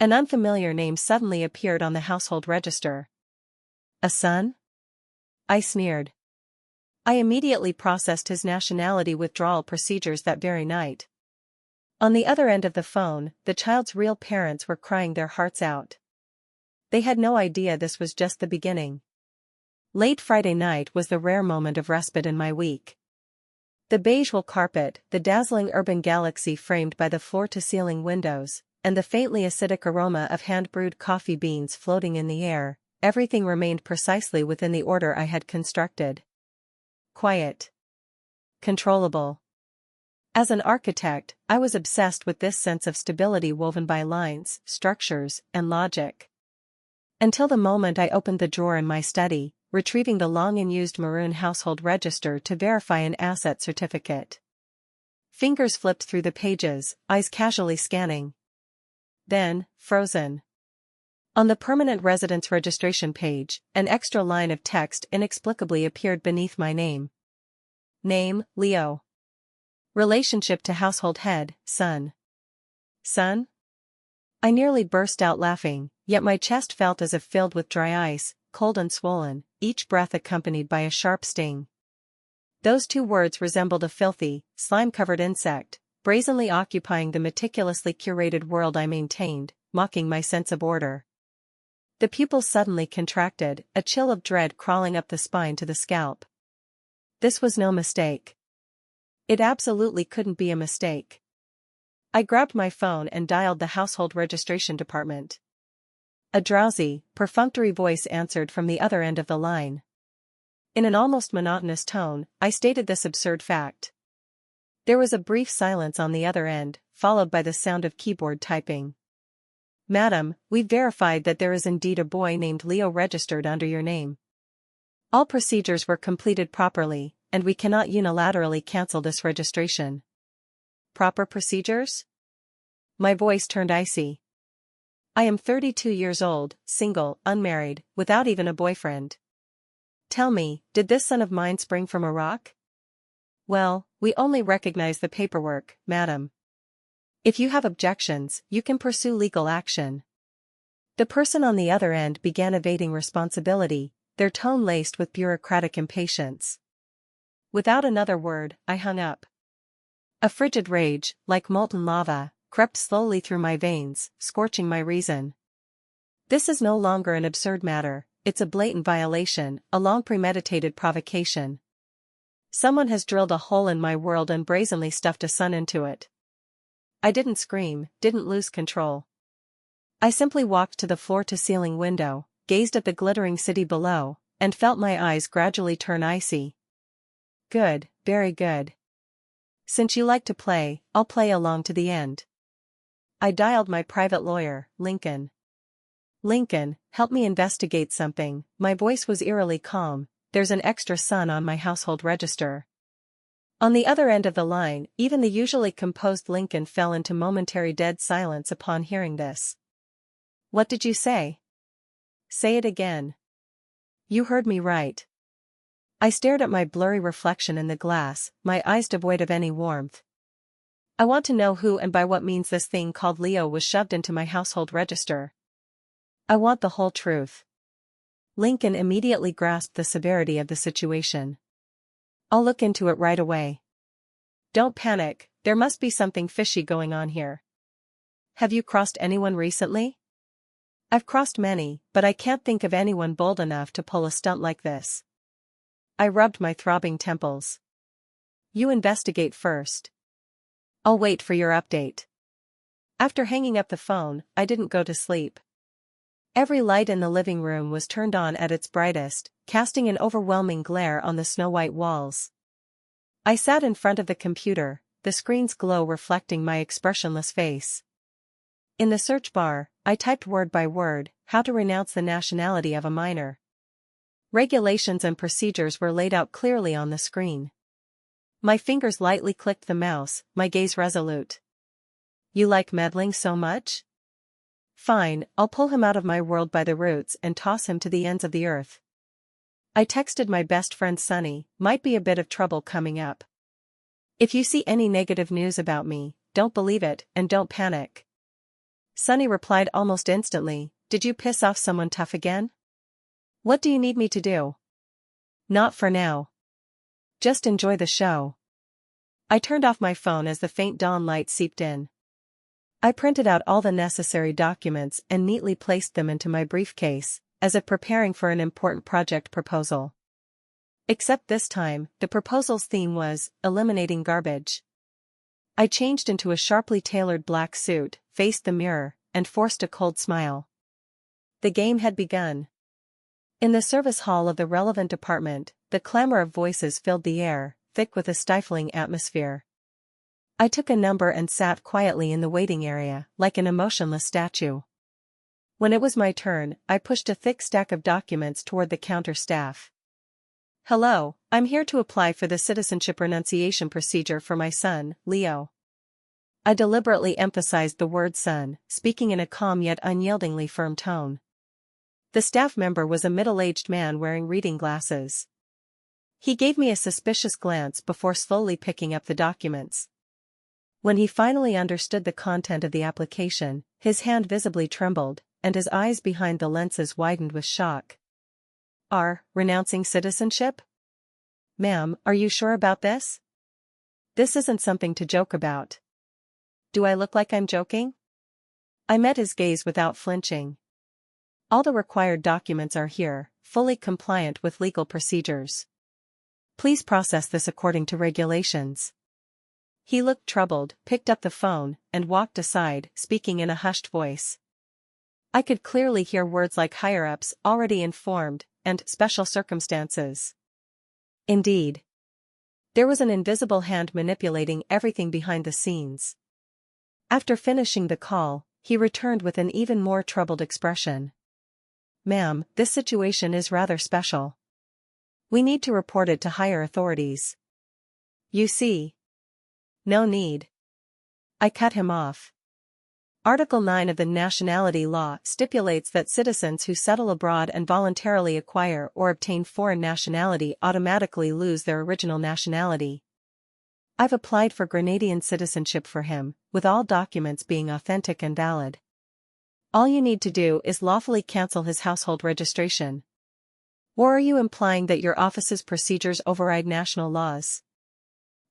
An unfamiliar name suddenly appeared on the household register. A son? I sneered. I immediately processed his nationality withdrawal procedures that very night. On the other end of the phone, the child's real parents were crying their hearts out. They had no idea this was just the beginning. Late Friday night was the rare moment of respite in my week. The beige wool carpet, the dazzling urban galaxy framed by the floor-to-ceiling windows, and the faintly acidic aroma of hand-brewed coffee beans floating in the air, everything remained precisely within the order I had constructed. Quiet. Controllable. As an architect, I was obsessed with this sense of stability woven by lines, structures, and logic. Until the moment I opened the drawer in my study, retrieving the long-unused maroon household register to verify an asset certificate. Fingers flipped through the pages, eyes casually scanning. Then, frozen. On the permanent residence registration page, an extra line of text inexplicably appeared beneath my name. Name, Leo. Relationship to household head, son. Son? I nearly burst out laughing, yet my chest felt as if filled with dry ice, cold and swollen, each breath accompanied by a sharp sting. Those two words resembled a filthy, slime-covered insect, brazenly occupying the meticulously curated world I maintained, mocking my sense of order. The pupils suddenly contracted, a chill of dread crawling up the spine to the scalp. This was no mistake. It absolutely couldn't be a mistake. I grabbed my phone and dialed the household registration department. A drowsy, perfunctory voice answered from the other end of the line. In an almost monotonous tone, I stated this absurd fact. There was a brief silence on the other end, followed by the sound of keyboard typing. Madam, we've verified that there is indeed a boy named Leo registered under your name. All procedures were completed properly, and we cannot unilaterally cancel this registration. Proper procedures? My voice turned icy. I am 32 years old, single, unmarried, without even a boyfriend. Tell me, did this son of mine spring from a rock? Well, we only recognize the paperwork, madam. If you have objections, you can pursue legal action. The person on the other end began evading responsibility, their tone laced with bureaucratic impatience. Without another word, I hung up. A frigid rage, like molten lava, crept slowly through my veins, scorching my reason. This is no longer an absurd matter, it's a blatant violation, a long premeditated provocation. Someone has drilled a hole in my world and brazenly stuffed a son into it. I didn't scream, didn't lose control. I simply walked to the floor-to-ceiling window, gazed at the glittering city below, and felt my eyes gradually turn icy. Good, very good. Since you like to play, I'll play along to the end. I dialed my private lawyer, Lincoln. Lincoln, help me investigate something. My voice was eerily calm. There's an extra son on my household register. On the other end of the line, even the usually composed Lincoln fell into momentary dead silence upon hearing this. What did you say? Say it again. You heard me right. I stared at my blurry reflection in the glass, my eyes devoid of any warmth. I want to know who and by what means this thing called Leo was shoved into my household register. I want the whole truth. Lincoln immediately grasped the severity of the situation. I'll look into it right away. Don't panic, there must be something fishy going on here. Have you crossed anyone recently? I've crossed many, but I can't think of anyone bold enough to pull a stunt like this. I rubbed my throbbing temples. You investigate first. I'll wait for your update. After hanging up the phone, I didn't go to sleep. Every light in the living room was turned on at its brightest, casting an overwhelming glare on the snow-white walls. I sat in front of the computer, the screen's glow reflecting my expressionless face. In the search bar, I typed word by word, how to renounce the nationality of a minor. Regulations and procedures were laid out clearly on the screen. My fingers lightly clicked the mouse, my gaze resolute. You like meddling so much? Fine, I'll pull him out of my world by the roots and toss him to the ends of the earth. I texted my best friend Sunny, might be a bit of trouble coming up. If you see any negative news about me, don't believe it and don't panic. Sunny replied almost instantly, "Did you piss off someone tough again? What do you need me to do?" "Not for now. Just enjoy the show." I turned off my phone as the faint dawn light seeped in. I printed out all the necessary documents and neatly placed them into my briefcase, as if preparing for an important project proposal. Except this time, the proposal's theme was eliminating garbage. I changed into a sharply tailored black suit, faced the mirror, and forced a cold smile. The game had begun. In the service hall of the relevant department, the clamor of voices filled the air, thick with a stifling atmosphere. I took a number and sat quietly in the waiting area, like an emotionless statue. When it was my turn, I pushed a thick stack of documents toward the counter staff. "Hello, I'm here to apply for the citizenship renunciation procedure for my son, Leo." I deliberately emphasized the word son, speaking in a calm yet unyieldingly firm tone. The staff member was a middle-aged man wearing reading glasses. He gave me a suspicious glance before slowly picking up the documents. When he finally understood the content of the application, his hand visibly trembled, and his eyes behind the lenses widened with shock. Renouncing citizenship? Ma'am, are you sure about this? This isn't something to joke about. Do I look like I'm joking? I met his gaze without flinching. All the required documents are here, fully compliant with legal procedures. Please process this according to regulations. He looked troubled, picked up the phone, and walked aside, speaking in a hushed voice. I could clearly hear words like higher-ups, already informed, and special circumstances. Indeed. There was an invisible hand manipulating everything behind the scenes. After finishing the call, he returned with an even more troubled expression. "Ma'am, this situation is rather special. We need to report it to higher authorities." "You see. No need." I cut him off. Article 9 of the Nationality Law stipulates that citizens who settle abroad and voluntarily acquire or obtain foreign nationality automatically lose their original nationality. I've applied for Grenadian citizenship for him, with all documents being authentic and valid. All you need to do is lawfully cancel his household registration. Or are you implying that your office's procedures override national laws?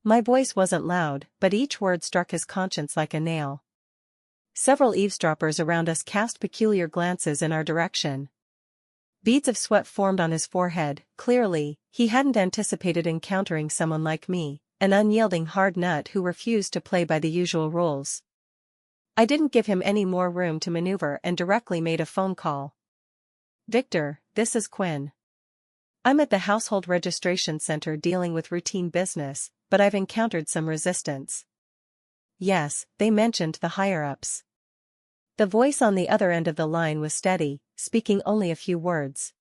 My voice wasn't loud, but each word struck his conscience like a nail. Several eavesdroppers around us cast peculiar glances in our direction. Beads of sweat formed on his forehead. Clearly, he hadn't anticipated encountering someone like me, an unyielding hard nut who refused to play by the usual rules. I didn't give him any more room to maneuver and directly made a phone call. "Victor, this is Quinn. I'm at the Household Registration Center dealing with routine business, but I've encountered some resistance." "Yes, they mentioned the higher-ups." The voice on the other end of the line was steady, speaking only a few words.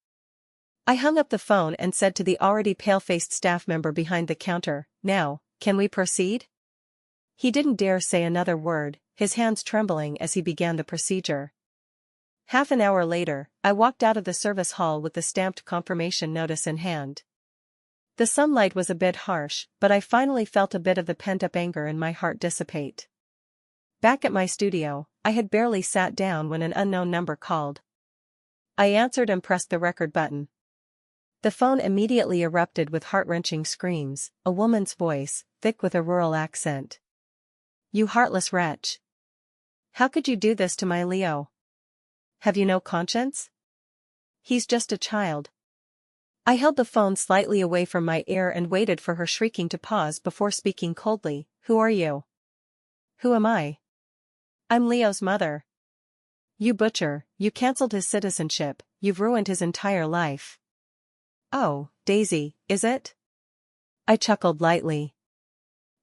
I hung up the phone and said to the already pale-faced staff member behind the counter, "Now, can we proceed?" He didn't dare say another word, his hands trembling as he began the procedure. Half an hour later, I walked out of the service hall with the stamped confirmation notice in hand. The sunlight was a bit harsh, but I finally felt a bit of the pent-up anger in my heart dissipate. Back at my studio, I had barely sat down when an unknown number called. I answered and pressed the record button. The phone immediately erupted with heart-wrenching screams, a woman's voice, thick with a rural accent. "You heartless wretch! How could you do this to my Leo? Have you no conscience? He's just a child." I held the phone slightly away from my ear and waited for her shrieking to pause before speaking coldly. "Who are you?" "Who am I? I'm Leo's mother." "You butcher, you cancelled his citizenship, you've ruined his entire life." "Oh, Daisy, is it?" I chuckled lightly.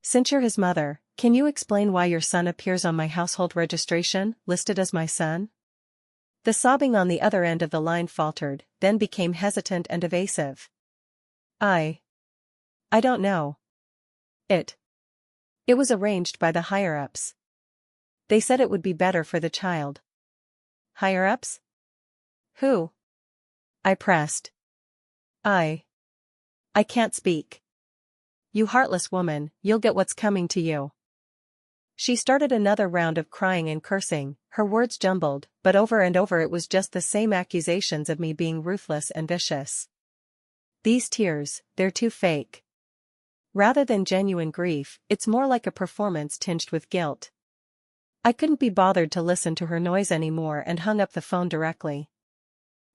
"Since you're his mother, can you explain why your son appears on my household registration, listed as my son?" The sobbing on the other end of the line faltered, then became hesitant and evasive. I don't know. It was arranged by the higher-ups. They said it would be better for the child." "Higher-ups? Who?" I pressed. I can't speak." "You heartless woman, you'll get what's coming to you." She started another round of crying and cursing, her words jumbled, but over and over it was just the same accusations of me being ruthless and vicious. These tears, they're too fake. Rather than genuine grief, it's more like a performance tinged with guilt. I couldn't be bothered to listen to her noise anymore and hung up the phone directly.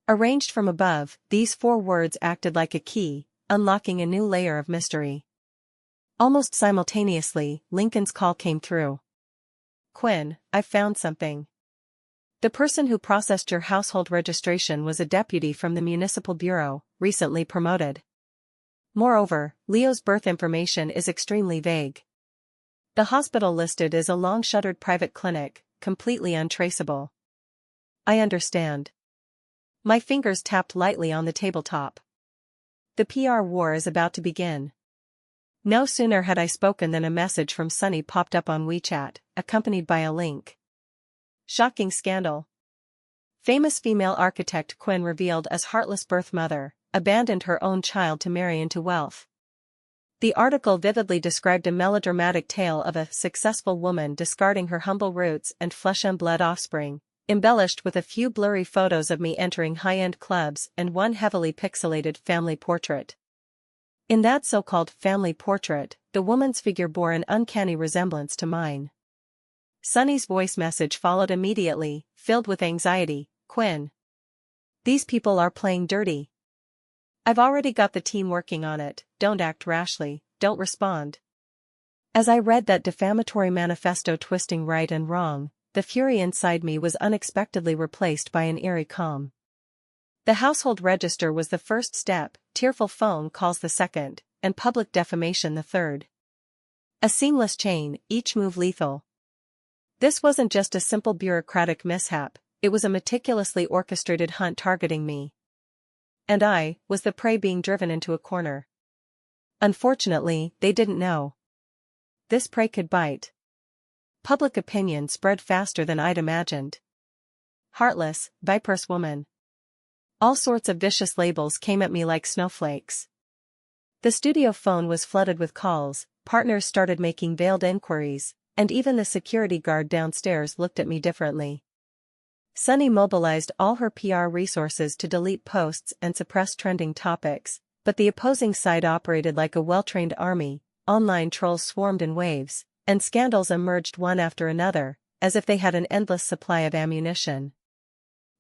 Arranged from above, these 4 words acted like a key, unlocking a new layer of mystery. Almost simultaneously, Lincoln's call came through. "Quinn, I've found something. The person who processed your household registration was a deputy from the Municipal Bureau, recently promoted. Moreover, Leo's birth information is extremely vague. The hospital listed is a long-shuttered private clinic, completely untraceable." "I understand." My fingers tapped lightly on the tabletop. The PR war is about to begin. No sooner had I spoken than a message from Sunny popped up on WeChat, accompanied by a link. Shocking scandal. Famous female architect Quinn revealed as heartless birth mother, abandoned her own child to marry into wealth. The article vividly described a melodramatic tale of a successful woman discarding her humble roots and flesh-and-blood offspring, embellished with a few blurry photos of me entering high-end clubs and one heavily pixelated family portrait. In that so-called family portrait, the woman's figure bore an uncanny resemblance to mine. Sunny's voice message followed immediately, filled with anxiety. "Quinn, these people are playing dirty. I've already got the team working on it, don't act rashly, don't respond." As I read that defamatory manifesto twisting right and wrong, the fury inside me was unexpectedly replaced by an eerie calm. The household register was the first step, tearful phone calls the second, and public defamation the third. A seamless chain, each move lethal. This wasn't just a simple bureaucratic mishap, it was a meticulously orchestrated hunt targeting me. And I was the prey being driven into a corner. Unfortunately, they didn't know. This prey could bite. Public opinion spread faster than I'd imagined. Heartless, viperous woman. All sorts of vicious labels came at me like snowflakes. The studio phone was flooded with calls, partners started making veiled inquiries, and even the security guard downstairs looked at me differently. Sunny mobilized all her PR resources to delete posts and suppress trending topics, but the opposing side operated like a well-trained army. Online trolls swarmed in waves, and scandals emerged one after another, as if they had an endless supply of ammunition.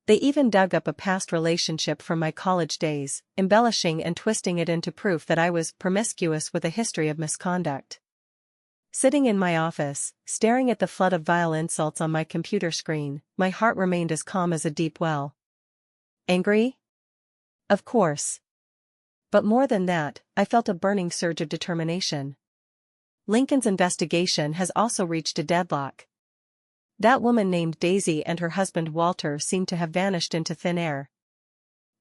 They even dug up a past relationship from my college days, embellishing and twisting it into proof that I was promiscuous with a history of misconduct. Sitting in my office, staring at the flood of vile insults on my computer screen, my heart remained as calm as a deep well. Angry? Of course. But more than that, I felt a burning surge of determination. Lincoln's investigation has also reached a deadlock. That woman named Daisy and her husband Walter seemed to have vanished into thin air.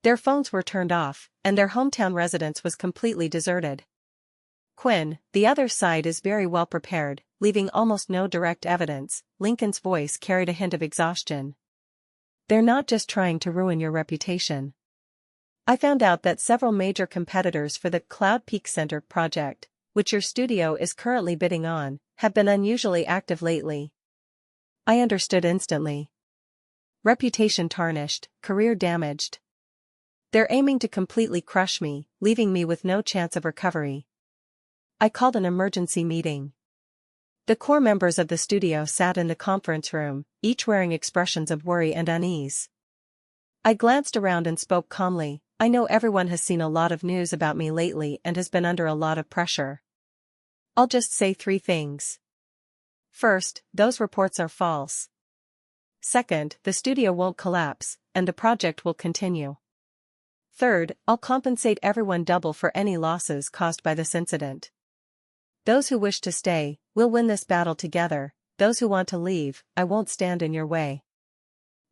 Their phones were turned off, and their hometown residence was completely deserted. Quinn, the other side is very well prepared, leaving almost no direct evidence. Lincoln's voice carried a hint of exhaustion. They're not just trying to ruin your reputation. I found out that several major competitors for the Cloud Peak Center project, which your studio is currently bidding on, have been unusually active lately. I understood instantly. Reputation tarnished, career damaged. They're aiming to completely crush me, leaving me with no chance of recovery. I called an emergency meeting. The core members of the studio sat in the conference room, each wearing expressions of worry and unease. I glanced around and spoke calmly. "I know everyone has seen a lot of news about me lately and has been under a lot of pressure. I'll just say 3 things. First, those reports are false. Second, the studio won't collapse, and the project will continue. Third, I'll compensate everyone double for any losses caused by this incident. Those who wish to stay, we'll win this battle together. Those who want to leave, I won't stand in your way."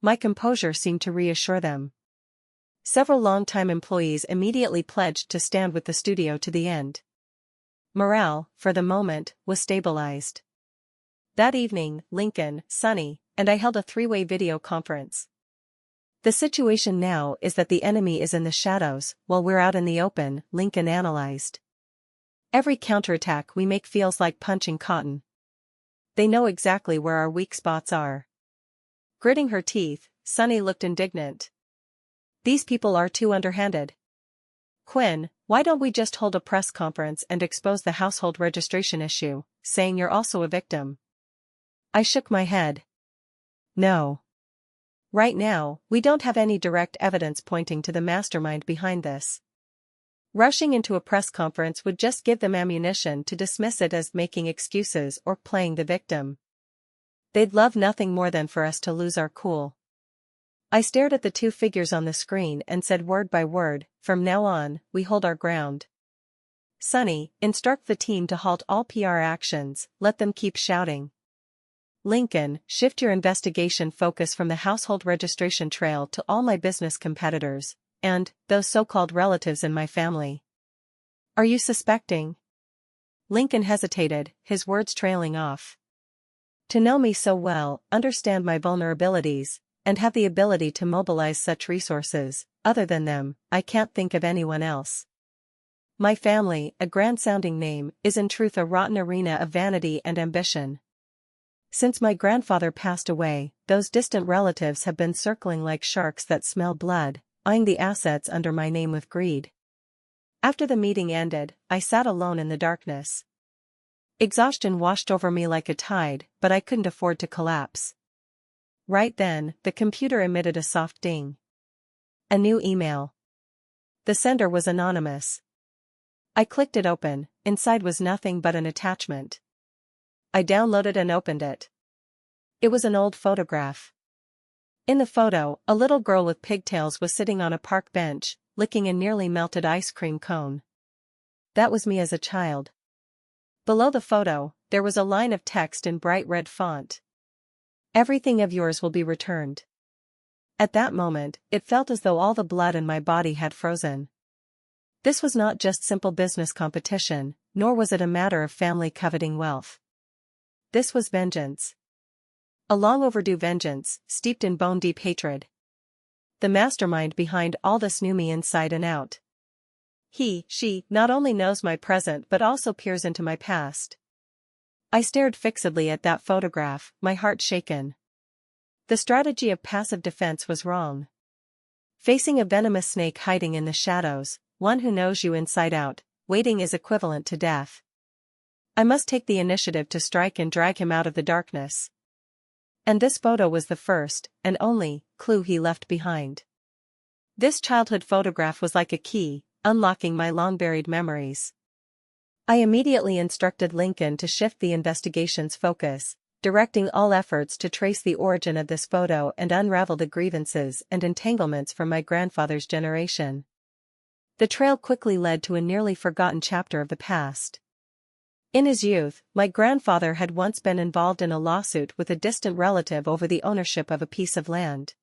My composure seemed to reassure them. Several longtime employees immediately pledged to stand with the studio to the end. Morale, for the moment, was stabilized. That evening, Lincoln, Sunny, and I held a 3-way video conference. "The situation now is that the enemy is in the shadows, while we're out in the open," Lincoln analyzed. "Every counterattack we make feels like punching cotton. They know exactly where our weak spots are. Gritting her teeth, Sunny looked indignant. These people are too underhanded. Quinn, why don't we just hold a press conference and expose the household registration issue, saying you're also a victim? I shook my head. No. Right now, we don't have any direct evidence pointing to the mastermind behind this. Rushing into a press conference would just give them ammunition to dismiss it as making excuses or playing the victim. They'd love nothing more than for us to lose our cool. I stared at the two figures on the screen and said word by word, from now on, we hold our ground. Sunny, instruct the team to halt all PR actions, let them keep shouting. Lincoln, shift your investigation focus from the household registration trail to all my business competitors, and those so-called relatives in my family. Are you suspecting? Lincoln hesitated, his words trailing off. To know me so well, understand my vulnerabilities, and have the ability to mobilize such resources, other than them, I can't think of anyone else. My family, a grand-sounding name, is in truth a rotten arena of vanity and ambition. Since my grandfather passed away, those distant relatives have been circling like sharks that smell blood, eyeing the assets under my name with greed. After the meeting ended, I sat alone in the darkness. Exhaustion washed over me like a tide, but I couldn't afford to collapse. Right then, the computer emitted a soft ding. A new email. The sender was anonymous. I clicked it open, inside was nothing but an attachment. I downloaded and opened it. It was an old photograph. In the photo, a little girl with pigtails was sitting on a park bench, licking a nearly melted ice cream cone. That was me as a child. Below the photo, there was a line of text in bright red font. Everything of yours will be returned. At that moment, it felt as though all the blood in my body had frozen. This was not just simple business competition, nor was it a matter of family coveting wealth. This was vengeance. A long overdue vengeance, steeped in bone-deep hatred. The mastermind behind all this knew me inside and out. She, not only knows my present but also peers into my past. I stared fixedly at that photograph, my heart shaken. The strategy of passive defense was wrong. Facing a venomous snake hiding in the shadows, one who knows you inside out, waiting is equivalent to death. I must take the initiative to strike and drag him out of the darkness. And this photo was the first, and only, clue he left behind. This childhood photograph was like a key, unlocking my long-buried memories. I immediately instructed Lincoln to shift the investigation's focus, directing all efforts to trace the origin of this photo and unravel the grievances and entanglements from my grandfather's generation. The trail quickly led to a nearly forgotten chapter of the past. In his youth, my grandfather had once been involved in a lawsuit with a distant relative over the ownership of a piece of land.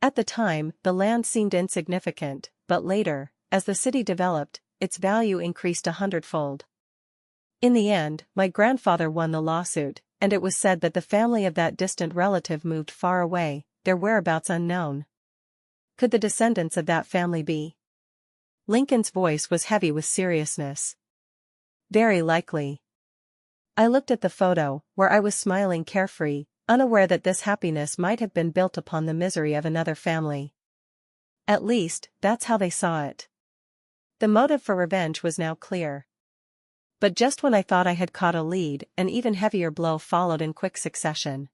At the time, the land seemed insignificant, but later, as the city developed, its value increased 100-fold. In the end, my grandfather won the lawsuit, and it was said that the family of that distant relative moved far away, their whereabouts unknown. Could the descendants of that family be? Lincoln's voice was heavy with seriousness. Very likely. I looked at the photo, where I was smiling carefree, unaware that this happiness might have been built upon the misery of another family. At least, that's how they saw it. The motive for revenge was now clear. But just when I thought I had caught a lead, an even heavier blow followed in quick succession.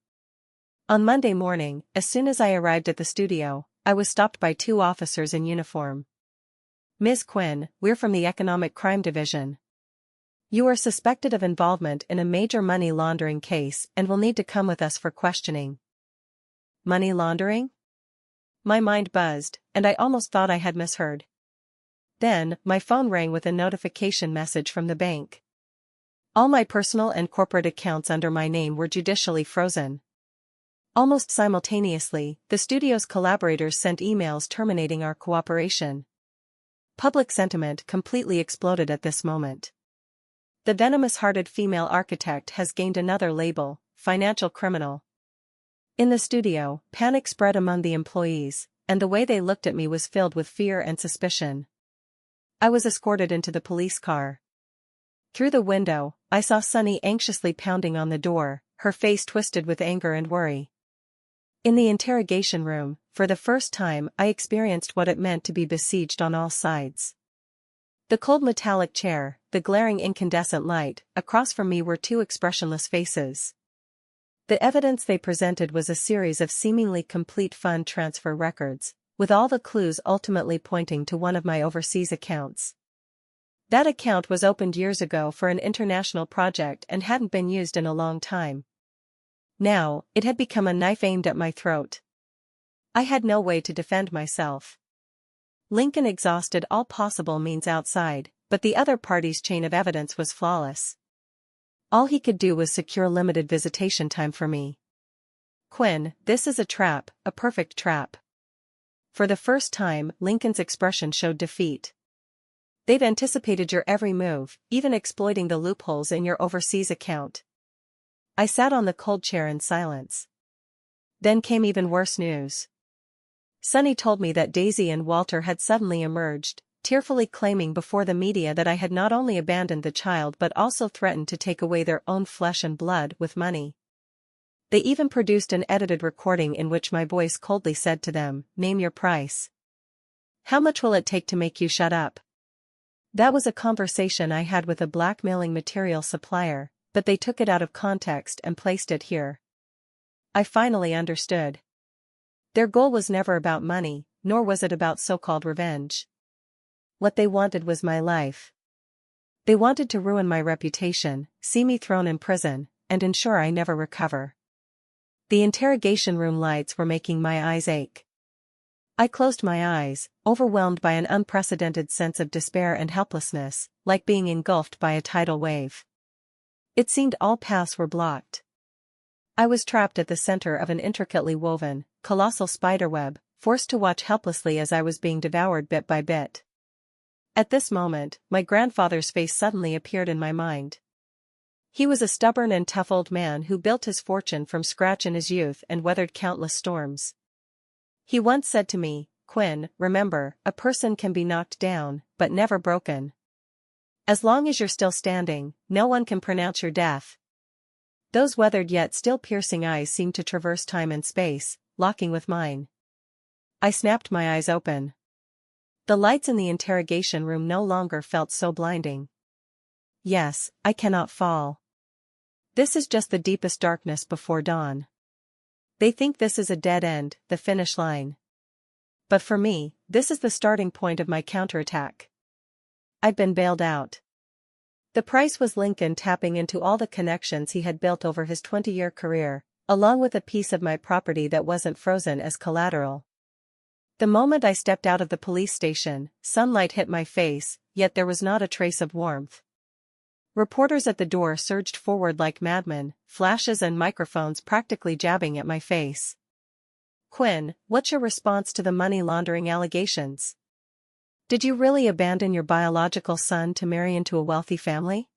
On Monday morning, as soon as I arrived at the studio, I was stopped by two officers in uniform. Ms. Quinn, we're from the Economic Crime Division. You are suspected of involvement in a major money laundering case and will need to come with us for questioning. Money laundering? My mind buzzed, and I almost thought I had misheard. Then, my phone rang with a notification message from the bank. All my personal and corporate accounts under my name were judicially frozen. Almost simultaneously, the studio's collaborators sent emails terminating our cooperation. Public sentiment completely exploded at this moment. The venomous-hearted female architect has gained another label, financial criminal. In the studio, panic spread among the employees, and the way they looked at me was filled with fear and suspicion. I was escorted into the police car. Through the window, I saw Sunny anxiously pounding on the door, her face twisted with anger and worry. In the interrogation room, for the first time I experienced what it meant to be besieged on all sides. The cold metallic chair, the glaring incandescent light, across from me were two expressionless faces. The evidence they presented was a series of seemingly complete fund transfer records, with all the clues ultimately pointing to one of my overseas accounts. That account was opened years ago for an international project and hadn't been used in a long time. Now, it had become a knife aimed at my throat. I had no way to defend myself. Lincoln exhausted all possible means outside, but the other party's chain of evidence was flawless. All he could do was secure limited visitation time for me. Quinn, this is a trap, a perfect trap. For the first time, Lincoln's expression showed defeat. They've anticipated your every move, even exploiting the loopholes in your overseas account. I sat on the cold chair in silence. Then came even worse news. Sunny told me that Daisy and Walter had suddenly emerged, tearfully claiming before the media that I had not only abandoned the child but also threatened to take away their own flesh and blood with money. They even produced an edited recording in which my voice coldly said to them, "Name your price. How much will it take to make you shut up?" That was a conversation I had with a blackmailing material supplier, but they took it out of context and placed it here. I finally understood. Their goal was never about money, nor was it about so-called revenge. What they wanted was my life. They wanted to ruin my reputation, see me thrown in prison, and ensure I never recover. The interrogation room lights were making my eyes ache. I closed my eyes, overwhelmed by an unprecedented sense of despair and helplessness, like being engulfed by a tidal wave. It seemed all paths were blocked. I was trapped at the center of an intricately woven, colossal spiderweb, forced to watch helplessly as I was being devoured bit by bit. At this moment, my grandfather's face suddenly appeared in my mind. He was a stubborn and tough old man who built his fortune from scratch in his youth and weathered countless storms. He once said to me, "Quinn, remember, a person can be knocked down, but never broken. As long as you're still standing, no one can pronounce your death." Those weathered yet still piercing eyes seemed to traverse time and space, locking with mine. I snapped my eyes open. The lights in the interrogation room no longer felt so blinding. Yes, I cannot fall. This is just the deepest darkness before dawn. They think this is a dead end, the finish line. But for me, this is the starting point of my counterattack. I'd been bailed out. The price was Lincoln tapping into all the connections he had built over his 20-year career, along with a piece of my property that wasn't frozen as collateral. The moment I stepped out of the police station, sunlight hit my face, yet there was not a trace of warmth. Reporters at the door surged forward like madmen, flashes and microphones practically jabbing at my face. "Quinn, what's your response to the money laundering allegations? Did you really abandon your biological son to marry into a wealthy family?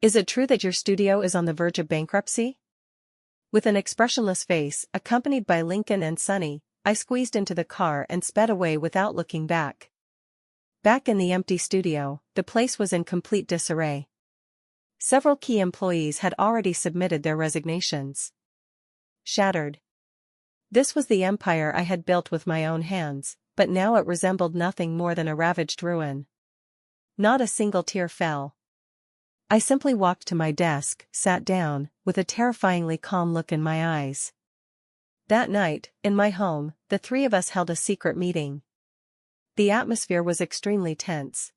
Is it true that your studio is on the verge of bankruptcy?" With an expressionless face, accompanied by Lincoln and Sunny, I squeezed into the car and sped away without looking back. Back in the empty studio, the place was in complete disarray. Several key employees had already submitted their resignations. Shattered. This was the empire I had built with my own hands, but now it resembled nothing more than a ravaged ruin. Not a single tear fell. I simply walked to my desk, sat down, with a terrifyingly calm look in my eyes. That night, in my home, the three of us held a secret meeting. The atmosphere was extremely tense.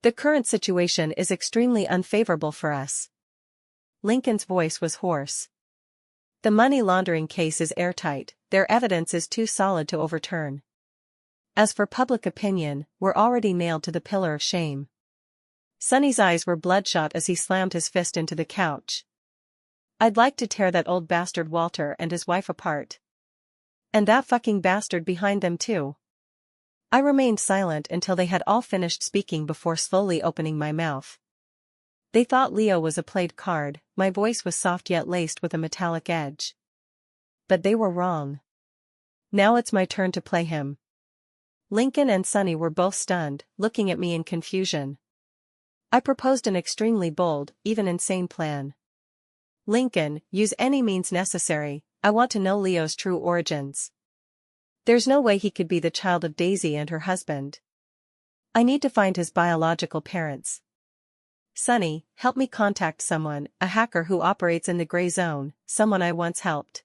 "The current situation is extremely unfavorable for us." Lincoln's voice was hoarse. "The money laundering case is airtight, their evidence is too solid to overturn. As for public opinion, we're already nailed to the pillar of shame." Sunny's eyes were bloodshot as he slammed his fist into the couch. "I'd like to tear that old bastard Walter and his wife apart. And that fucking bastard behind them too." I remained silent until they had all finished speaking before slowly opening my mouth. They thought Leo was a played card, my voice was soft yet laced with a metallic edge. But they were wrong. Now it's my turn to play him. Lincoln and Sunny were both stunned, looking at me in confusion. I proposed an extremely bold, even insane plan. Lincoln, use any means necessary, I want to know Leo's true origins. There's no way he could be the child of Daisy and her husband. I need to find his biological parents. Sonny, help me contact someone, a hacker who operates in the gray zone, someone I once helped.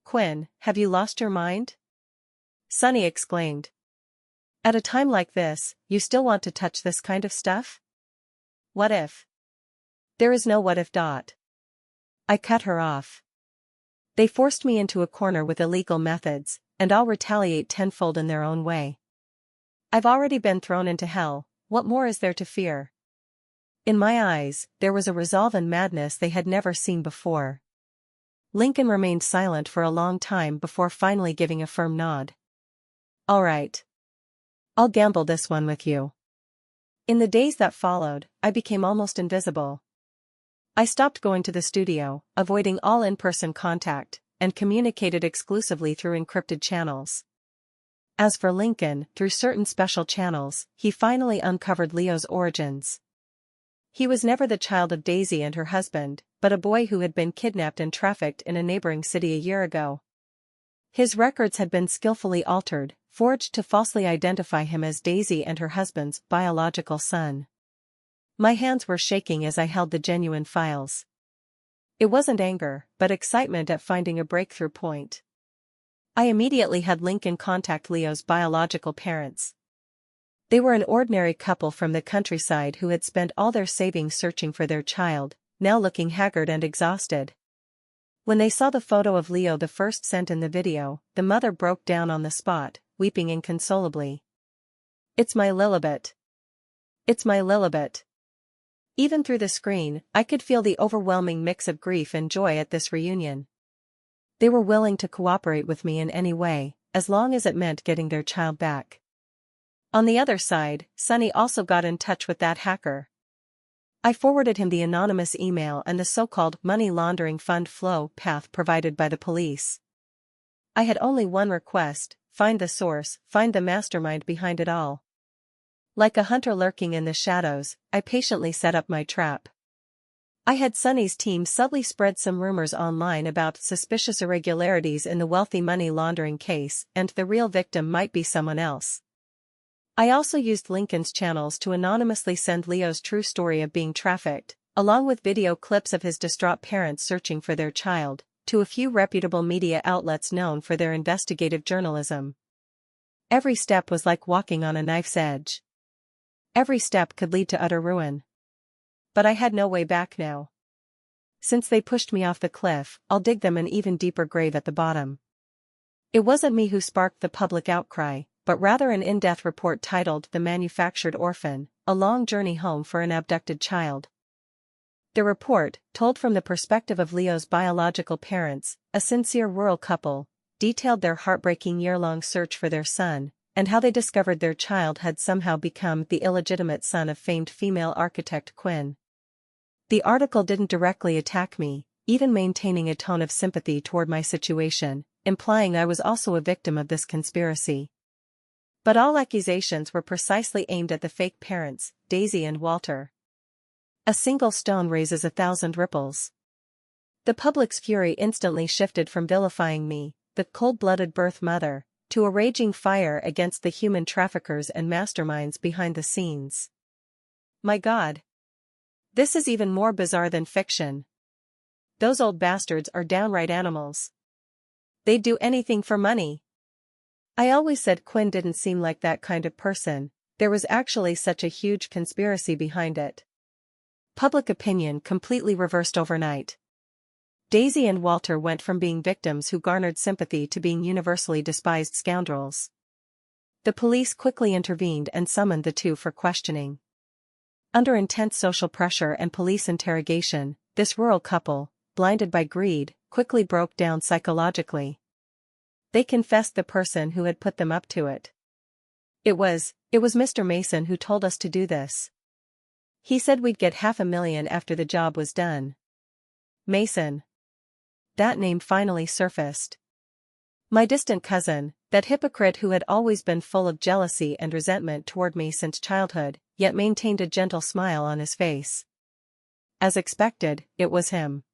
Quinn, have you lost your mind? Sonny exclaimed. At a time like this, you still want to touch this kind of stuff? What if? There is no what if. I cut her off. They forced me into a corner with illegal methods, and I'll retaliate tenfold in their own way. I've already been thrown into hell, what more is there to fear? In my eyes, there was a resolve and madness they had never seen before. Lincoln remained silent for a long time before finally giving a firm nod. All right. I'll gamble this one with you. In the days that followed, I became almost invisible. I stopped going to the studio, avoiding all in-person contact, and communicated exclusively through encrypted channels. As for Lincoln, through certain special channels, he finally uncovered Leo's origins. He was never the child of Daisy and her husband, but a boy who had been kidnapped and trafficked in a neighboring city a year ago. His records had been skillfully altered, forged to falsely identify him as Daisy and her husband's biological son. My hands were shaking as I held the genuine files. It wasn't anger, but excitement at finding a breakthrough point. I immediately had Lincoln contact Leo's biological parents. They were an ordinary couple from the countryside who had spent all their savings searching for their child, now looking haggard and exhausted. When they saw the photo of Leo the first sent in the video, the mother broke down on the spot, weeping inconsolably. It's my Lilibet. It's my Lilibet. Even through the screen, I could feel the overwhelming mix of grief and joy at this reunion. They were willing to cooperate with me in any way, as long as it meant getting their child back. On the other side, Sonny also got in touch with that hacker. I forwarded him the anonymous email and the so-called money laundering fund flow path provided by the police. I had only one request: find the source, find the mastermind behind it all. Like a hunter lurking in the shadows, I patiently set up my trap. I had Sonny's team subtly spread some rumors online about suspicious irregularities in the wealthy money laundering case, and the real victim might be someone else. I also used Lincoln's channels to anonymously send Leo's true story of being trafficked, along with video clips of his distraught parents searching for their child, to a few reputable media outlets known for their investigative journalism. Every step was like walking on a knife's edge. Every step could lead to utter ruin. But I had no way back now. Since they pushed me off the cliff, I'll dig them an even deeper grave at the bottom. It wasn't me who sparked the public outcry, but rather an in-depth report titled The Manufactured Orphan, A Long Journey Home for an Abducted Child. The report, told from the perspective of Leo's biological parents, a sincere rural couple, detailed their heartbreaking year-long search for their son, and how they discovered their child had somehow become the illegitimate son of famed female architect Quinn. The article didn't directly attack me, even maintaining a tone of sympathy toward my situation, implying I was also a victim of this conspiracy. But all accusations were precisely aimed at the fake parents, Daisy and Walter. A single stone raises 1,000 ripples. The public's fury instantly shifted from vilifying me, the cold-blooded birth mother, to a raging fire against the human traffickers and masterminds behind the scenes. My God! This is even more bizarre than fiction. Those old bastards are downright animals. They'd do anything for money. I always said Quinn didn't seem like that kind of person. There was actually such a huge conspiracy behind it. Public opinion completely reversed overnight. Daisy and Walter went from being victims who garnered sympathy to being universally despised scoundrels. The police quickly intervened and summoned the two for questioning. Under intense social pressure and police interrogation, this rural couple, blinded by greed, quickly broke down psychologically. They confessed the person who had put them up to it. It was Mr. Mason who told us to do this. He said we'd get $500,000 after the job was done. Mason. That name finally surfaced. My distant cousin, that hypocrite who had always been full of jealousy and resentment toward me since childhood, yet maintained a gentle smile on his face. As expected, it was him.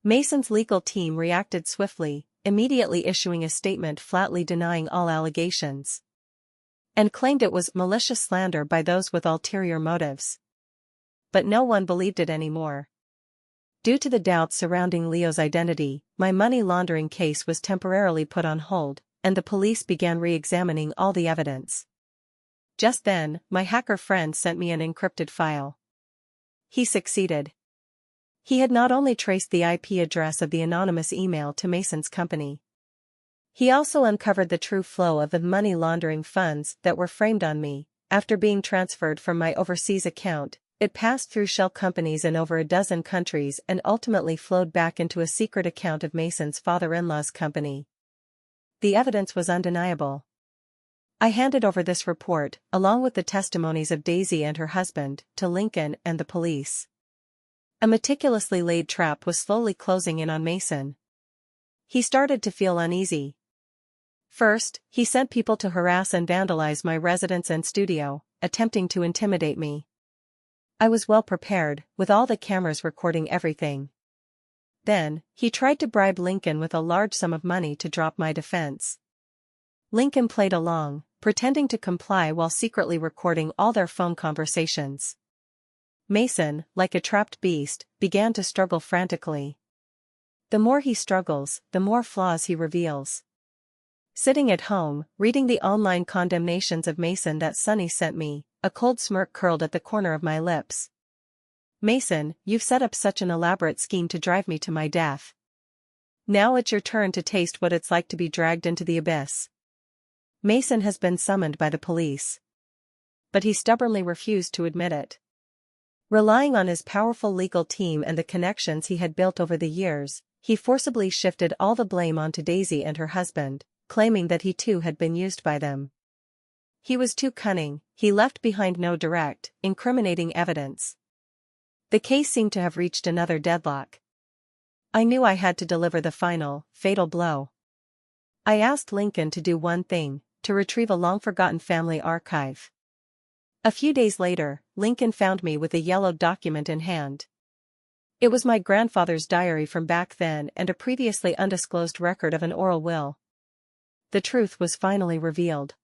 Mason's legal team reacted swiftly, immediately issuing a statement flatly denying all allegations, and claimed it was malicious slander by those with ulterior motives. But no one believed it anymore. Due to the doubts surrounding Leo's identity, my money laundering case was temporarily put on hold, and the police began re-examining all the evidence. Just then, my hacker friend sent me an encrypted file. He succeeded. He had not only traced the IP address of the anonymous email to Mason's company. He also uncovered the true flow of the money laundering funds that were framed on me. After being transferred from my overseas account, it passed through shell companies in over a dozen countries and ultimately flowed back into a secret account of Mason's father-in-law's company. The evidence was undeniable. I handed over this report, along with the testimonies of Daisy and her husband, to Lincoln and the police. A meticulously laid trap was slowly closing in on Mason. He started to feel uneasy. First, he sent people to harass and vandalize my residence and studio, attempting to intimidate me. I was well prepared, with all the cameras recording everything. Then, he tried to bribe Lincoln with a large sum of money to drop my defense. Lincoln played along, pretending to comply while secretly recording all their phone conversations. Mason, like a trapped beast, began to struggle frantically. The more he struggles, the more flaws he reveals. Sitting at home, reading the online condemnations of Mason that Sonny sent me, a cold smirk curled at the corner of my lips. Mason, you've set up such an elaborate scheme to drive me to my death. Now it's your turn to taste what it's like to be dragged into the abyss. Mason has been summoned by the police. But he stubbornly refused to admit it. Relying on his powerful legal team and the connections he had built over the years, he forcibly shifted all the blame onto Daisy and her husband, claiming that he too had been used by them. He was too cunning. He left behind no direct, incriminating evidence. The case seemed to have reached another deadlock. I knew I had to deliver the final, fatal blow. I asked Lincoln to do one thing, to retrieve a long-forgotten family archive. A few days later, Lincoln found me with a yellowed document in hand. It was my grandfather's diary from back then and a previously undisclosed record of an oral will. The truth was finally revealed.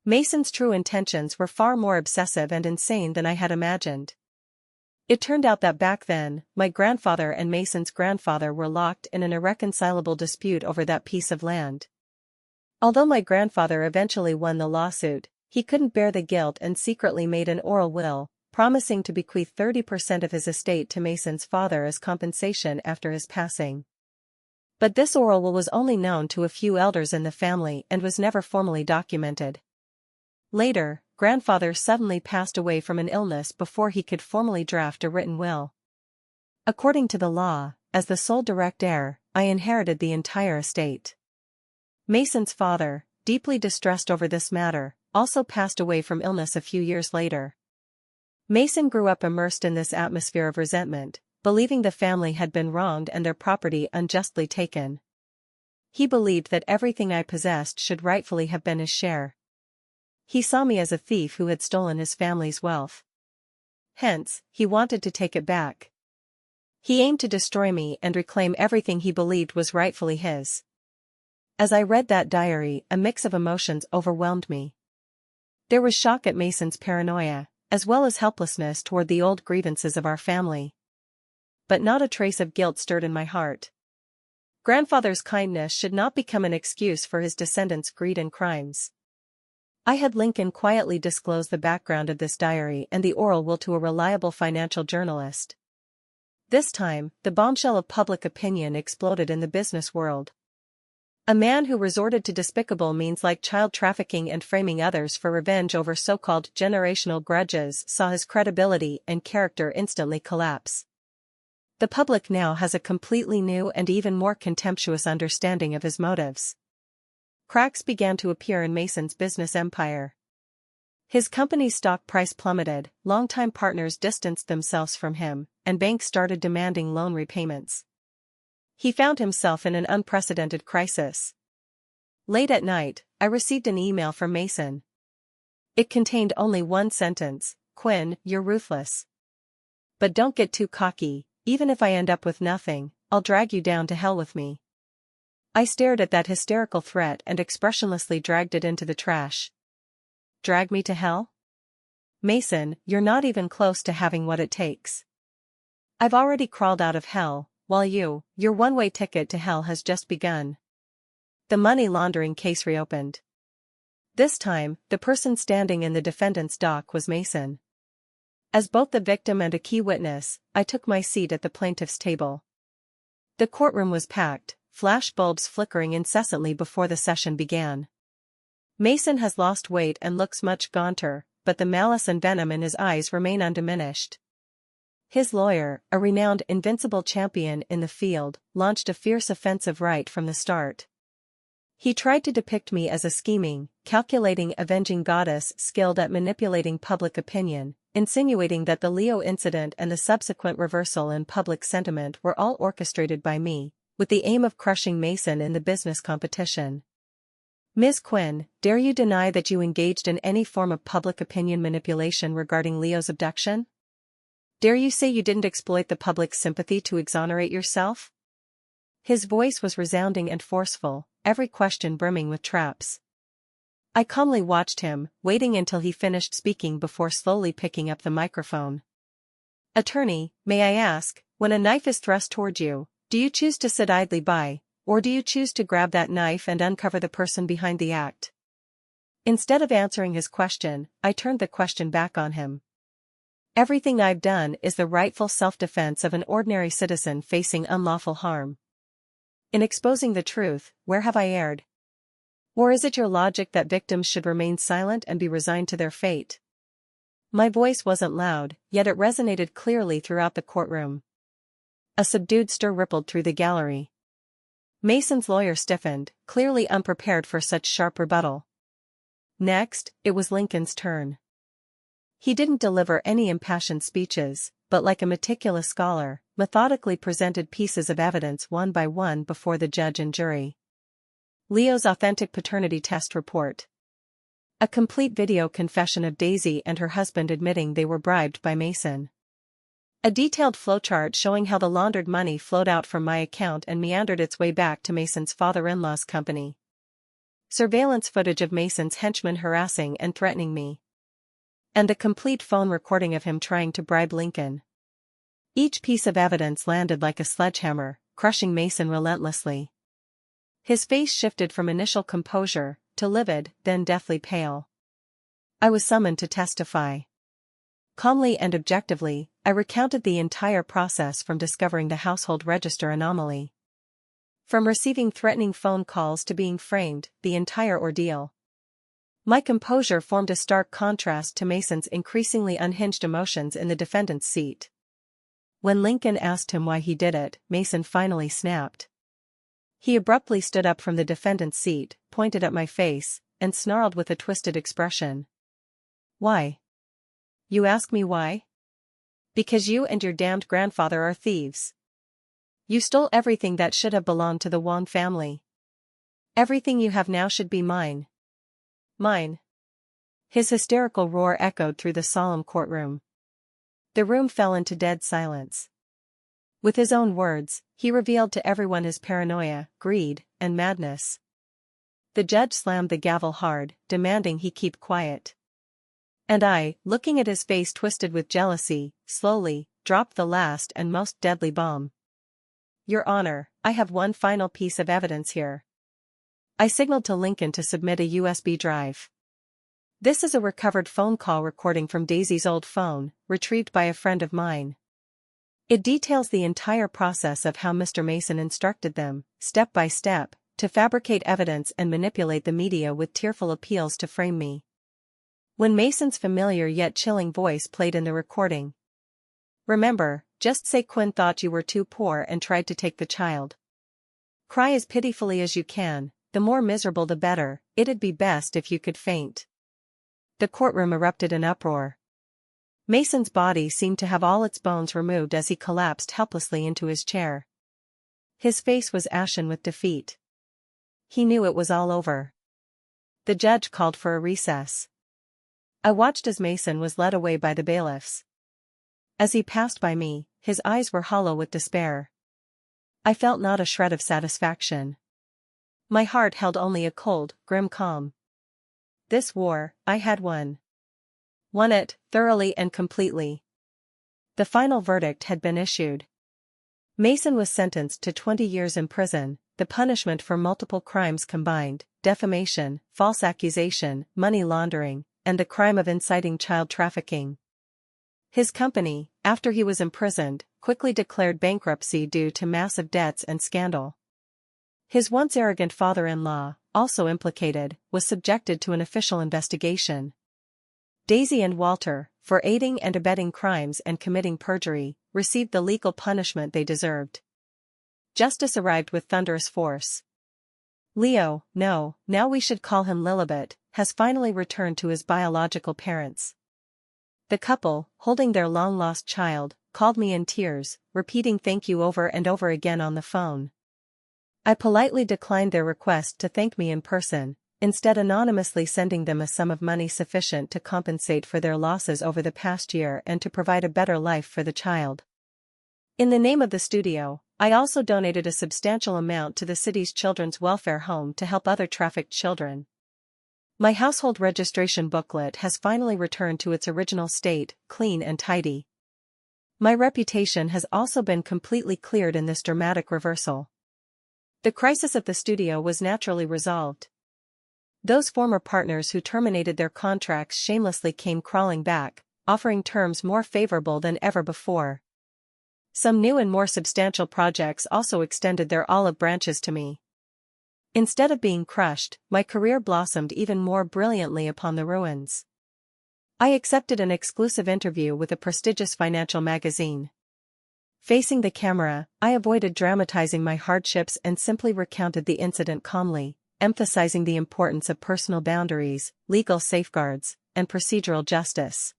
Mason's true intentions were far more obsessive and insane than I had imagined. It turned out that back then, my grandfather and Mason's grandfather were locked in an irreconcilable dispute over that piece of land. Although my grandfather eventually won the lawsuit, he couldn't bear the guilt and secretly made an oral will, promising to bequeath 30% of his estate to Mason's father as compensation after his passing. But this oral will was only known to a few elders in the family and was never formally documented. Later, grandfather suddenly passed away from an illness before he could formally draft a written will. According to the law, as the sole direct heir, I inherited the entire estate. Mason's father, deeply distressed over this matter, also passed away from illness a few years later. Mason grew up immersed in this atmosphere of resentment, believing the family had been wronged and their property unjustly taken. He believed that everything I possessed should rightfully have been his share. He saw me as a thief who had stolen his family's wealth. Hence, he wanted to take it back. He aimed to destroy me and reclaim everything he believed was rightfully his. As I read that diary, a mix of emotions overwhelmed me. There was shock at Mason's paranoia, as well as helplessness toward the old grievances of our family. But not a trace of guilt stirred in my heart. Grandfather's kindness should not become an excuse for his descendants' greed and crimes. I had Lincoln quietly disclose the background of this diary and the oral will to a reliable financial journalist. This time, the bombshell of public opinion exploded in the business world. A man who resorted to despicable means like child trafficking and framing others for revenge over so-called generational grudges saw his credibility and character instantly collapse. The public now has a completely new and even more contemptuous understanding of his motives. Cracks began to appear in Mason's business empire. His company's stock price plummeted, longtime partners distanced themselves from him, and banks started demanding loan repayments. He found himself in an unprecedented crisis. Late at night, I received an email from Mason. It contained only one sentence: "Quinn, you're ruthless. But don't get too cocky, even if I end up with nothing, I'll drag you down to hell with me." I stared at that hysterical threat and expressionlessly dragged it into the trash. Drag me to hell? Mason, you're not even close to having what it takes. I've already crawled out of hell, while your one-way ticket to hell has just begun. The money laundering case reopened. This time, the person standing in the defendant's dock was Mason. As both the victim and a key witness, I took my seat at the plaintiff's table. The courtroom was packed, flash bulbs flickering incessantly before the session began. Mason has lost weight and looks much gaunter, but the malice and venom in his eyes remain undiminished. His lawyer, a renowned invincible champion in the field, launched a fierce offensive right from the start. He tried to depict me as a scheming, calculating, avenging goddess skilled at manipulating public opinion, insinuating that the Leo incident and the subsequent reversal in public sentiment were all orchestrated by me, with the aim of crushing Mason in the business competition. Ms. Quinn, dare you deny that you engaged in any form of public opinion manipulation regarding Leo's abduction? Dare you say you didn't exploit the public's sympathy to exonerate yourself? His voice was resounding and forceful, every question brimming with traps. I calmly watched him, waiting until he finished speaking before slowly picking up the microphone. Attorney, may I ask, when a knife is thrust toward you, do you choose to sit idly by, or do you choose to grab that knife and uncover the person behind the act? Instead of answering his question, I turned the question back on him. Everything I've done is the rightful self-defense of an ordinary citizen facing unlawful harm. In exposing the truth, where have I erred? Or is it your logic that victims should remain silent and be resigned to their fate? My voice wasn't loud, yet it resonated clearly throughout the courtroom. A subdued stir rippled through the gallery. Mason's lawyer stiffened, clearly unprepared for such sharp rebuttal. Next, it was Lincoln's turn. He didn't deliver any impassioned speeches, but like a meticulous scholar, methodically presented pieces of evidence one by one before the judge and jury. Leo's authentic paternity test report. A complete video confession of Daisy and her husband admitting they were bribed by Mason. A detailed flowchart showing how the laundered money flowed out from my account and meandered its way back to Mason's father-in-law's company. Surveillance footage of Mason's henchmen harassing and threatening me. And a complete phone recording of him trying to bribe Lincoln. Each piece of evidence landed like a sledgehammer, crushing Mason relentlessly. His face shifted from initial composure to livid, then deathly pale. I was summoned to testify. Calmly and objectively, I recounted the entire process from discovering the household register anomaly. From receiving threatening phone calls to being framed, the entire ordeal. My composure formed a stark contrast to Mason's increasingly unhinged emotions in the defendant's seat. When Lincoln asked him why he did it, Mason finally snapped. He abruptly stood up from the defendant's seat, pointed at my face, and snarled with a twisted expression. "Why? You ask me why? Because you and your damned grandfather are thieves. You stole everything that should have belonged to the Wong family. Everything you have now should be mine. Mine." His hysterical roar echoed through the solemn courtroom. The room fell into dead silence. With his own words, he revealed to everyone his paranoia, greed, and madness. The judge slammed the gavel hard, demanding he keep quiet. And I, looking at his face twisted with jealousy, slowly dropped the last and most deadly bomb. "Your Honor, I have one final piece of evidence here." I signaled to Lincoln to submit a USB drive. "This is a recovered phone call recording from Daisy's old phone, retrieved by a friend of mine. It details the entire process of how Mr. Mason instructed them, step by step, to fabricate evidence and manipulate the media with tearful appeals to frame me." When Mason's familiar yet chilling voice played in the recording. "Remember, just say Quinn thought you were too poor and tried to take the child. Cry as pitifully as you can, the more miserable the better, it'd be best if you could faint." The courtroom erupted in uproar. Mason's body seemed to have all its bones removed as he collapsed helplessly into his chair. His face was ashen with defeat. He knew it was all over. The judge called for a recess. I watched as Mason was led away by the bailiffs. As he passed by me, his eyes were hollow with despair. I felt not a shred of satisfaction. My heart held only a cold, grim calm. This war, I had won. Won it, thoroughly and completely. The final verdict had been issued. Mason was sentenced to 20 years in prison, the punishment for multiple crimes combined: defamation, false accusation, money laundering, and the crime of inciting child trafficking. His company, after he was imprisoned, quickly declared bankruptcy due to massive debts and scandal. His once arrogant father-in-law, also implicated, was subjected to an official investigation. Daisy and Walter, for aiding and abetting crimes and committing perjury, received the legal punishment they deserved. Justice arrived with thunderous force. Leo, no, now we should call him Lilibet, has finally returned to his biological parents. The couple, holding their long-lost child, called me in tears, repeating thank you over and over again on the phone. I politely declined their request to thank me in person, instead anonymously sending them a sum of money sufficient to compensate for their losses over the past year and to provide a better life for the child. In the name of the studio, I also donated a substantial amount to the city's children's welfare home to help other trafficked children. My household registration booklet has finally returned to its original state, clean and tidy. My reputation has also been completely cleared in this dramatic reversal. The crisis of the studio was naturally resolved. Those former partners who terminated their contracts shamelessly came crawling back, offering terms more favorable than ever before. Some new and more substantial projects also extended their olive branches to me. Instead of being crushed, my career blossomed even more brilliantly upon the ruins. I accepted an exclusive interview with a prestigious financial magazine. Facing the camera, I avoided dramatizing my hardships and simply recounted the incident calmly, emphasizing the importance of personal boundaries, legal safeguards, and procedural justice.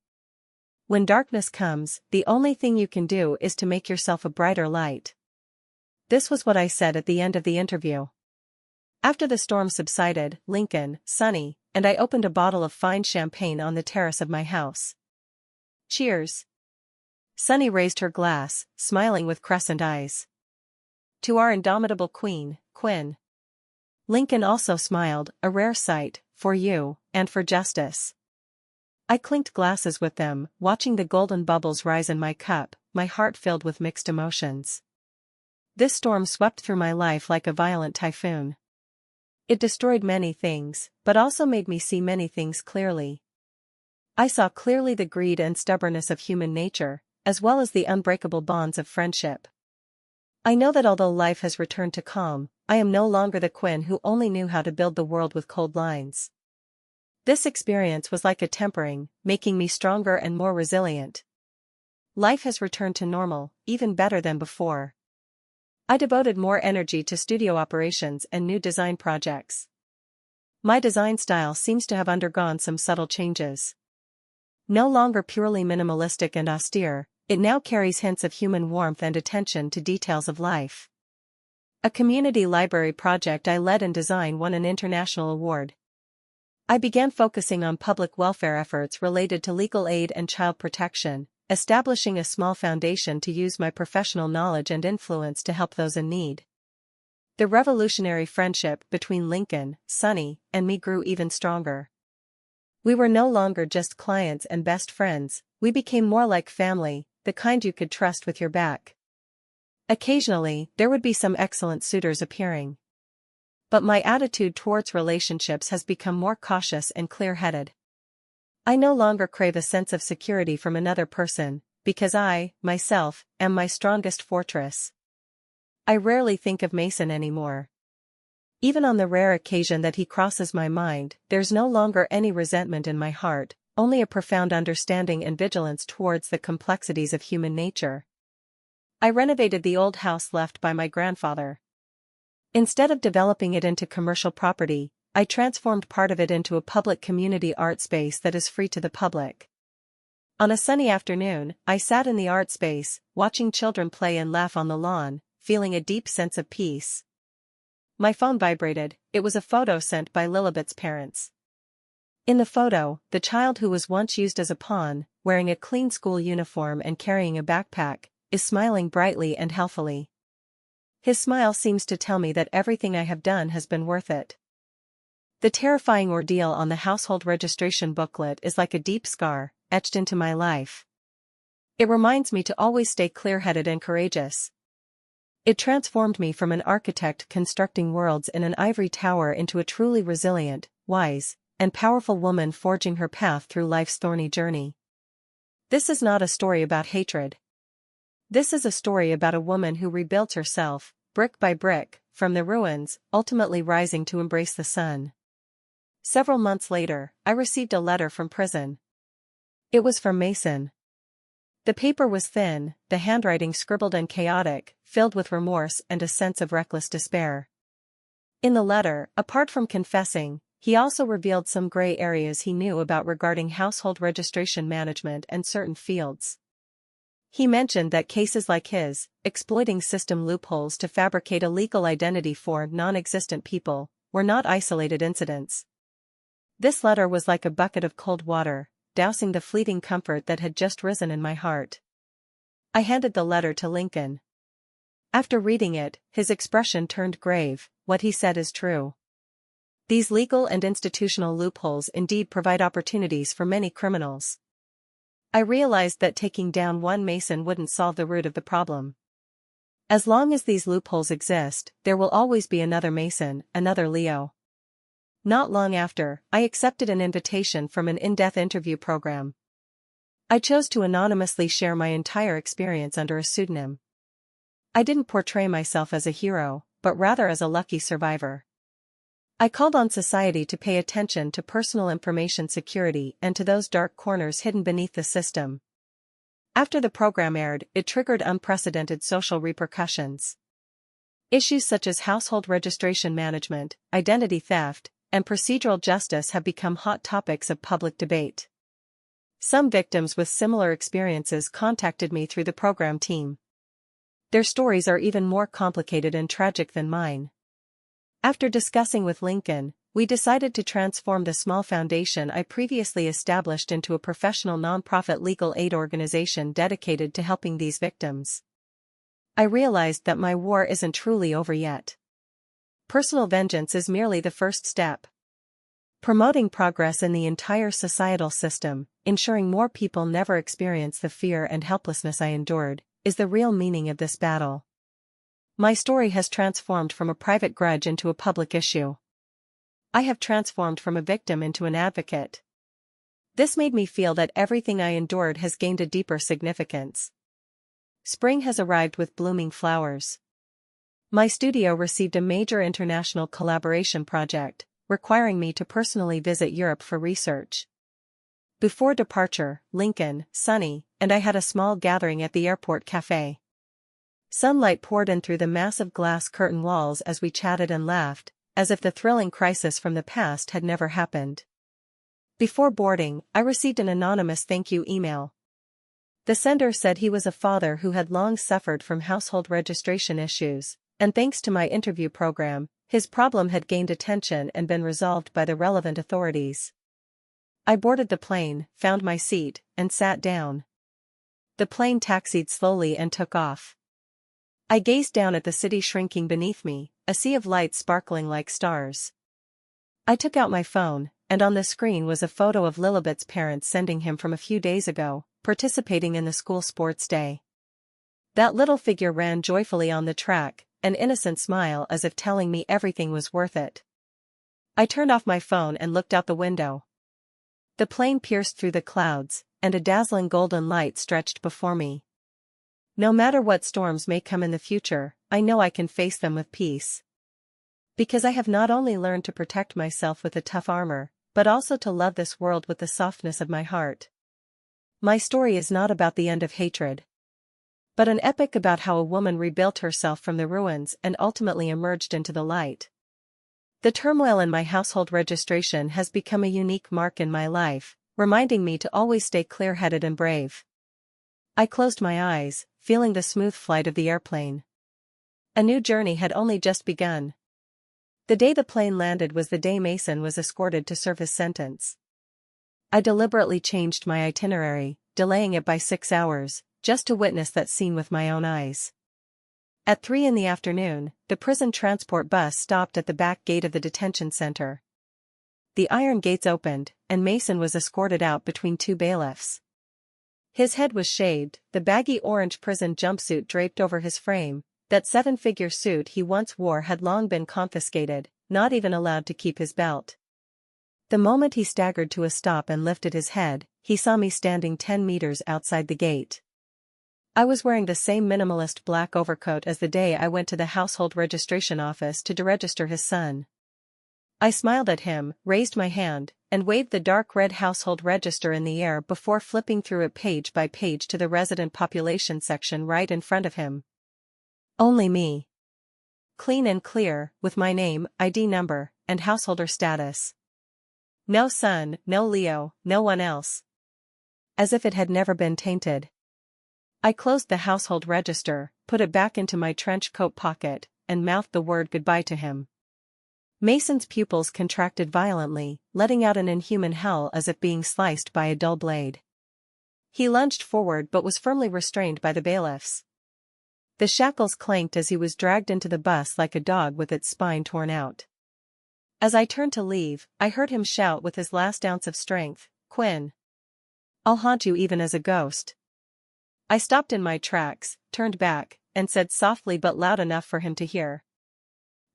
When darkness comes, the only thing you can do is to make yourself a brighter light. This was what I said at the end of the interview. After the storm subsided, Lincoln, Sonny, and I opened a bottle of fine champagne on the terrace of my house. Cheers. Sonny raised her glass, smiling with crescent eyes. To our indomitable queen, Quinn. Lincoln also smiled, a rare sight, for you, and for justice. I clinked glasses with them, watching the golden bubbles rise in my cup, my heart filled with mixed emotions. This storm swept through my life like a violent typhoon. It destroyed many things, but also made me see many things clearly. I saw clearly the greed and stubbornness of human nature, as well as the unbreakable bonds of friendship. I know that although life has returned to calm, I am no longer the Quinn who only knew how to build the world with cold lines. This experience was like a tempering, making me stronger and more resilient. Life has returned to normal, even better than before. I devoted more energy to studio operations and new design projects. My design style seems to have undergone some subtle changes. No longer purely minimalistic and austere, it now carries hints of human warmth and attention to details of life. A community library project I led and designed won an international award. I began focusing on public welfare efforts related to legal aid and child protection, establishing a small foundation to use my professional knowledge and influence to help those in need. The revolutionary friendship between Lincoln, Sonny, and me grew even stronger. We were no longer just clients and best friends, we became more like family, the kind you could trust with your back. Occasionally, there would be some excellent suitors appearing. But my attitude towards relationships has become more cautious and clear-headed. I no longer crave a sense of security from another person, because I, myself, am my strongest fortress. I rarely think of Mason anymore. Even on the rare occasion that he crosses my mind, there's no longer any resentment in my heart, only a profound understanding and vigilance towards the complexities of human nature. I renovated the old house left by my grandfather. Instead of developing it into commercial property, I transformed part of it into a public community art space that is free to the public. On a sunny afternoon, I sat in the art space, watching children play and laugh on the lawn, feeling a deep sense of peace. My phone vibrated. It was a photo sent by Lilibet's parents. In the photo, the child who was once used as a pawn, wearing a clean school uniform and carrying a backpack, is smiling brightly and healthily. His smile seems to tell me that everything I have done has been worth it. The terrifying ordeal on the household registration booklet is like a deep scar, etched into my life. It reminds me to always stay clear-headed and courageous. It transformed me from an architect constructing worlds in an ivory tower into a truly resilient, wise, and powerful woman forging her path through life's thorny journey. This is not a story about hatred. This is a story about a woman who rebuilt herself, brick by brick, from the ruins, ultimately rising to embrace the sun. Several months later, I received a letter from prison. It was from Mason. The paper was thin, the handwriting scribbled and chaotic, filled with remorse and a sense of reckless despair. In the letter, apart from confessing, he also revealed some gray areas he knew about regarding household registration management and certain fields. He mentioned that cases like his, exploiting system loopholes to fabricate a legal identity for non-existent people, were not isolated incidents. This letter was like a bucket of cold water, dousing the fleeting comfort that had just risen in my heart. I handed the letter to Lincoln. After reading it, his expression turned grave. What he said is true. These legal and institutional loopholes indeed provide opportunities for many criminals. I realized that taking down one Mason wouldn't solve the root of the problem. As long as these loopholes exist, there will always be another Mason, another Leo. Not long after, I accepted an invitation from an in-depth interview program. I chose to anonymously share my entire experience under a pseudonym. I didn't portray myself as a hero, but rather as a lucky survivor. I called on society to pay attention to personal information security and to those dark corners hidden beneath the system. After the program aired, it triggered unprecedented social repercussions. Issues such as household registration management, identity theft, and procedural justice have become hot topics of public debate. Some victims with similar experiences contacted me through the program team. Their stories are even more complicated and tragic than mine. After discussing with Lincoln, we decided to transform the small foundation I previously established into a professional nonprofit legal aid organization dedicated to helping these victims. I realized that my war isn't truly over yet. Personal vengeance is merely the first step. Promoting progress in the entire societal system, ensuring more people never experience the fear and helplessness I endured, is the real meaning of this battle. My story has transformed from a private grudge into a public issue. I have transformed from a victim into an advocate. This made me feel that everything I endured has gained a deeper significance. Spring has arrived with blooming flowers. My studio received a major international collaboration project, requiring me to personally visit Europe for research. Before departure, Lincoln, Sonny, and I had a small gathering at the airport cafe. Sunlight poured in through the massive glass curtain walls as we chatted and laughed, as if the thrilling crisis from the past had never happened. Before boarding, I received an anonymous thank you email. The sender said he was a father who had long suffered from household registration issues, and thanks to my interview program, his problem had gained attention and been resolved by the relevant authorities. I boarded the plane, found my seat, and sat down. The plane taxied slowly and took off. I gazed down at the city shrinking beneath me, a sea of lights sparkling like stars. I took out my phone, and on the screen was a photo of Lilibet's parents sending him from a few days ago, participating in the school sports day. That little figure ran joyfully on the track, an innocent smile as if telling me everything was worth it. I turned off my phone and looked out the window. The plane pierced through the clouds, and a dazzling golden light stretched before me. No matter what storms may come in the future, I know I can face them with peace. Because I have not only learned to protect myself with a tough armor, but also to love this world with the softness of my heart. My story is not about the end of hatred, but an epic about how a woman rebuilt herself from the ruins and ultimately emerged into the light. The turmoil in my household registration has become a unique mark in my life, reminding me to always stay clear-headed and brave. I closed my eyes, feeling the smooth flight of the airplane. A new journey had only just begun. The day the plane landed was the day Mason was escorted to serve his sentence. I deliberately changed my itinerary, delaying it by 6 hours, just to witness that scene with my own eyes. At 3 in the afternoon, the prison transport bus stopped at the back gate of the detention center. The iron gates opened, and Mason was escorted out between 2 bailiffs. His head was shaved, the baggy orange prison jumpsuit draped over his frame. That 7-figure suit he once wore had long been confiscated, not even allowed to keep his belt. The moment he staggered to a stop and lifted his head, he saw me standing 10 meters outside the gate. I was wearing the same minimalist black overcoat as the day I went to the household registration office to deregister his son. I smiled at him, raised my hand, and waved the dark red household register in the air before flipping through it page by page to the resident population section right in front of him. Only me. Clean and clear, with my name, ID number, and householder status. No son, no Leo, no one else. As if it had never been tainted. I closed the household register, put it back into my trench coat pocket, and mouthed the word goodbye to him. Mason's pupils contracted violently, letting out an inhuman howl as if being sliced by a dull blade. He lunged forward but was firmly restrained by the bailiffs. The shackles clanked as he was dragged into the bus like a dog with its spine torn out. As I turned to leave, I heard him shout with his last ounce of strength, "Quinn! I'll haunt you even as a ghost." I stopped in my tracks, turned back, and said softly but loud enough for him to hear.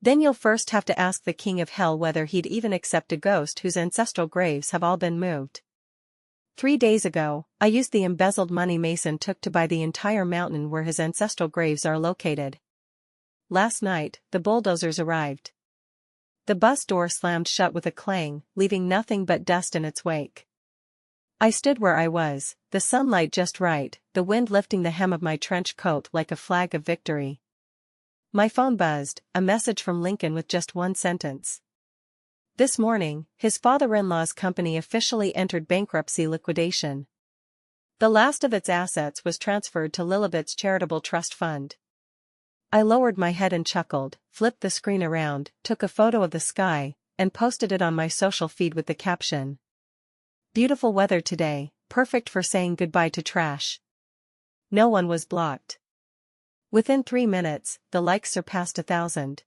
"Then you'll first have to ask the king of hell whether he'd even accept a ghost whose ancestral graves have all been moved. 3 days ago, I used the embezzled money Mason took to buy the entire mountain where his ancestral graves are located. Last night, the bulldozers arrived. The bus door slammed shut with a clang, leaving nothing but dust in its wake. I stood where I was, the sunlight just right, the wind lifting the hem of my trench coat like a flag of victory. My phone buzzed, a message from Lincoln with just one sentence. This morning, his father-in-law's company officially entered bankruptcy liquidation. The last of its assets was transferred to Lilibet's charitable trust fund. I lowered my head and chuckled, flipped the screen around, took a photo of the sky, and posted it on my social feed with the caption. "Beautiful weather today, perfect for saying goodbye to trash." No one was blocked. Within 3 minutes, the likes surpassed 1,000.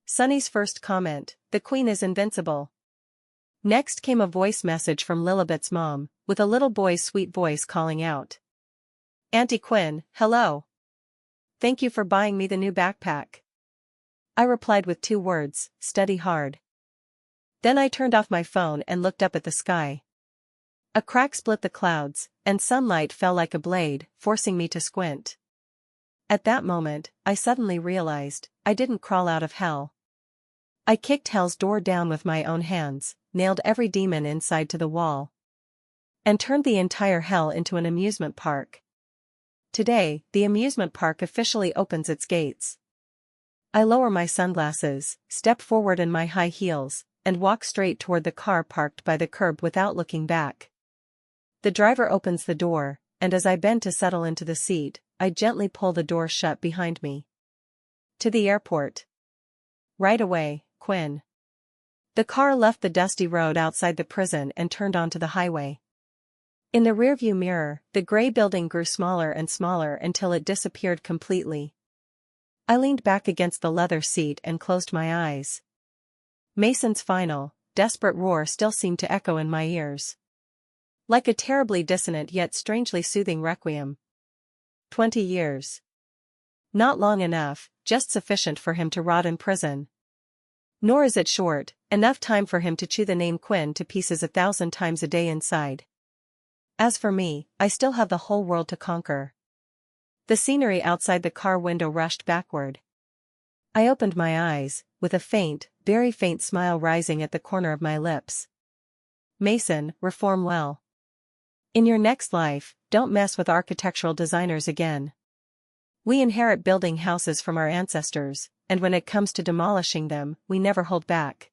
Sunny's first comment, "The Queen is invincible." Next came a voice message from Lilibet's mom, with a little boy's sweet voice calling out. "Auntie Quinn, hello. Thank you for buying me the new backpack." I replied with 2 words, "Study hard." Then I turned off my phone and looked up at the sky. A crack split the clouds, and sunlight fell like a blade, forcing me to squint. At that moment, I suddenly realized, I didn't crawl out of hell. I kicked hell's door down with my own hands, nailed every demon inside to the wall, and turned the entire hell into an amusement park. Today, the amusement park officially opens its gates. I lower my sunglasses, step forward in my high heels, and walk straight toward the car parked by the curb without looking back. The driver opens the door, and as I bend to settle into the seat, I gently pull the door shut behind me. To the airport. Right away, Quinn. The car left the dusty road outside the prison and turned onto the highway. In the rearview mirror, the gray building grew smaller and smaller until it disappeared completely. I leaned back against the leather seat and closed my eyes. Mason's final, desperate roar still seemed to echo in my ears. Like a terribly dissonant yet strangely soothing requiem. 20 years. Not long enough, just sufficient for him to rot in prison. Nor is it short, enough time for him to chew the name Quinn to pieces 1,000 times a day inside. As for me, I still have the whole world to conquer. The scenery outside the car window rushed backward. I opened my eyes, with a faint, very faint smile rising at the corner of my lips. Mason, reform well. In your next life, don't mess with architectural designers again. We inherit building houses from our ancestors, and when it comes to demolishing them, we never hold back.